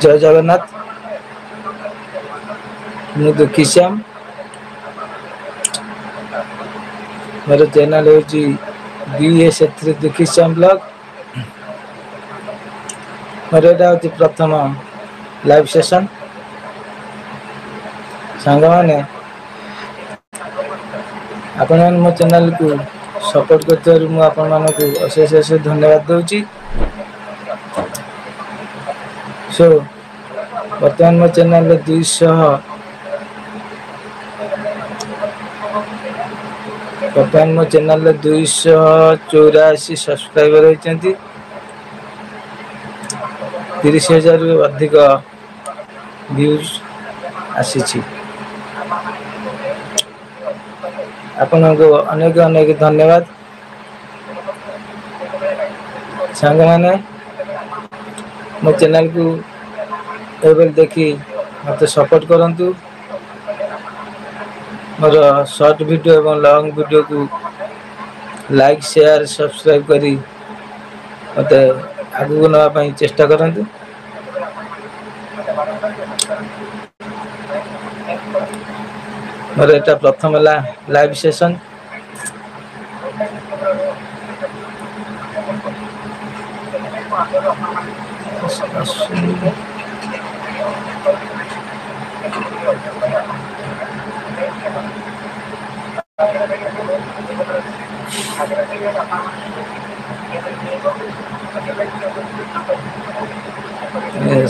जय जगन्नाथ। ମୁଁ ଦୁଃଖୀ ଶ୍ୟାମ। ମୋର ଚେନାଲ ହେଉଛି BS3 ଦୁଃଖୀ ଶ୍ୟାମ ବ୍ଲଗ। ମୋର ଏଇଟା ହେଉଛି ପ୍ରଥମ ଲାଇଭ୍ ସେସନ୍। ସାଙ୍ଗମାନେ ଆପଣମାନେ ମୋ ଚ୍ୟାନେଲକୁ ସପୋର୍ଟ କରିଥିବାରୁ ମୁଁ ଆପଣମାନଙ୍କୁ ଅଶେଷ ଅଶେଷ ଧନ୍ୟବାଦ ଦେଉଛି। ସୋ ବର୍ତ୍ତମାନ ମୋ ଚ୍ୟାନେଲରେ 284 ସବସ୍କ୍ରାଇବର ହୋଇଛନ୍ତି। 30,000ରୁ ଅଧିକ ଭ୍ୟୁଜ୍ ଆସିଛି। ଆପଣଙ୍କୁ ଅନେକ ଅନେକ ଧନ୍ୟବାଦ। ସାଙ୍ଗମାନେ ମୋ ଚ୍ୟାନେଲକୁ ଏବେର ଦେଖି ମୋତେ ସପୋର୍ଟ କରନ୍ତୁ। ମୋର ସର୍ଟ ଭିଡ଼ିଓ ଏବଂ ଲଙ୍ଗ ଭିଡ଼ିଓକୁ ଲାଇକ୍ ସେୟାର ସବସ୍କ୍ରାଇବ୍ କରି ମୋତେ ଆଗକୁ ନେବା ପାଇଁ ଚେଷ୍ଟା କରନ୍ତୁ। ମୋର ଏଟା ପ୍ରଥମ ଲାଇଭ୍ ସେସନ୍।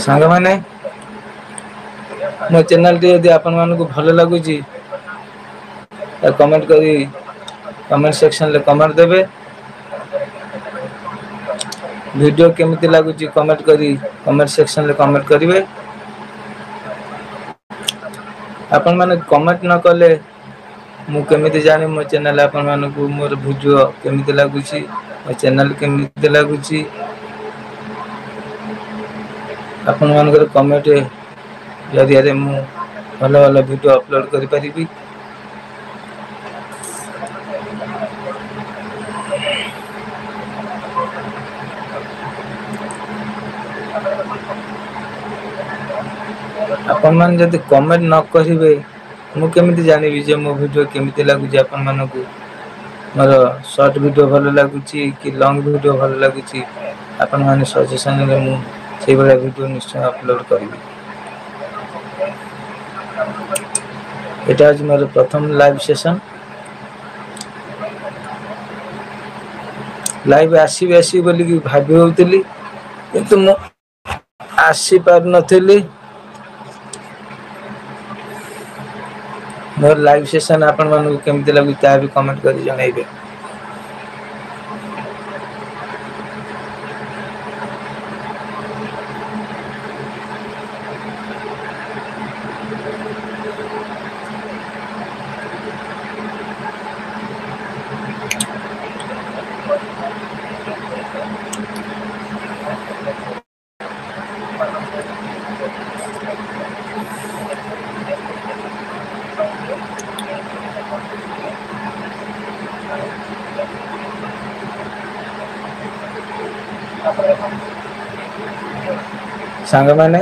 ସାଙ୍ଗମାନେ ମୋ ଚ୍ୟାନେଲଟି ଯଦି ଆପଣମାନଙ୍କୁ ଭଲ ଲାଗୁଛି କମେଣ୍ଟ କରି କମେଣ୍ଟ ସେକ୍ସନରେ କମେଣ୍ଟ ଦେବେ। ଭିଡ଼ିଓ କେମିତି ଲାଗୁଛି କମେଣ୍ଟ କରି କମେଣ୍ଟ ସେକ୍ସନରେ କମେଣ୍ଟ କରିବେ। ଆପଣମାନେ କମେଣ୍ଟ ନ କଲେ ମୁଁ କେମିତି ଜାଣିବି ମୋ ଚ୍ୟାନେଲ ଆପଣମାନଙ୍କୁ ମୋର ଭିଡ଼ିଓ କେମିତି ଲାଗୁଛି, ମୋ ଚ୍ୟାନେଲ କେମିତି ଲାଗୁଛି। ଆପଣମାନଙ୍କର କମେଣ୍ଟ ଜରିଆରେ ମୁଁ ଭଲ ଭଲ ଭିଡ଼ିଓ ଅପଲୋଡ଼ କରିପାରିବି। ଆପଣମାନେ ଯଦି କମେଣ୍ଟ ନ କରିବେ ମୁଁ କେମିତି ଜାଣିବି ଯେ ମୋ ଭିଡ଼ିଓ କେମିତି ଲାଗୁଛି ଆପଣମାନଙ୍କୁ। ମୋର ସର୍ଟ ଭିଡ଼ିଓ ଭଲ ଲାଗୁଛି କି ଲଙ୍ଗ ଭିଡ଼ିଓ ଭଲ ଲାଗୁଛି। ଆପଣମାନେ ସଜେସନ୍ ଦେଲେ ମୁଁ ସେଇଭଳିଆ ଭିଡ଼ିଓ ନିଶ୍ଚୟ ଅପଲୋଡ଼ କରିବି। ଏଇଟା ହେଉଛି ମୋର ପ୍ରଥମ ଲାଇଭ୍ ସେସନ୍। ଲାଇଭ୍ ଆସିବି ବୋଲିକି ଭାବି ହେଉଥିଲି, କିନ୍ତୁ ମୁଁ ଆସିପାରୁନଥିଲି। ମୋର ଲାଇଭ୍ ସେସନ୍ ଆପଣମାନଙ୍କୁ କେମିତି ଲାଗୁଛି ତାହା ବି କମେଣ୍ଟ କରି ଜଣାଇବେ। ସାଙ୍ଗମାନେ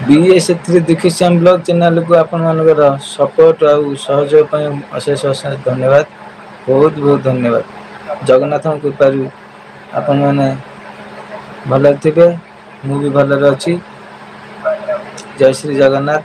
BS3 ଦୁଃଖୀ ଶ୍ୟାମ ବ୍ଲଗ ଚ୍ୟାନେଲକୁ ଆପଣମାନଙ୍କର ସପୋର୍ଟ ଆଉ ସହଯୋଗ ପାଇଁ ଅଶେଷ ଅଶେଷ ଧନ୍ୟବାଦ। ବହୁତ ବହୁତ ଧନ୍ୟବାଦ। ଜଗନ୍ନାଥଙ୍କ କୃପାରୁ ଆପଣମାନେ ଭଲରେ ଥିବେ, ମୁଁ ବି ଭଲରେ ଅଛି। ଜୟ ଶ୍ରୀ ଜଗନ୍ନାଥ।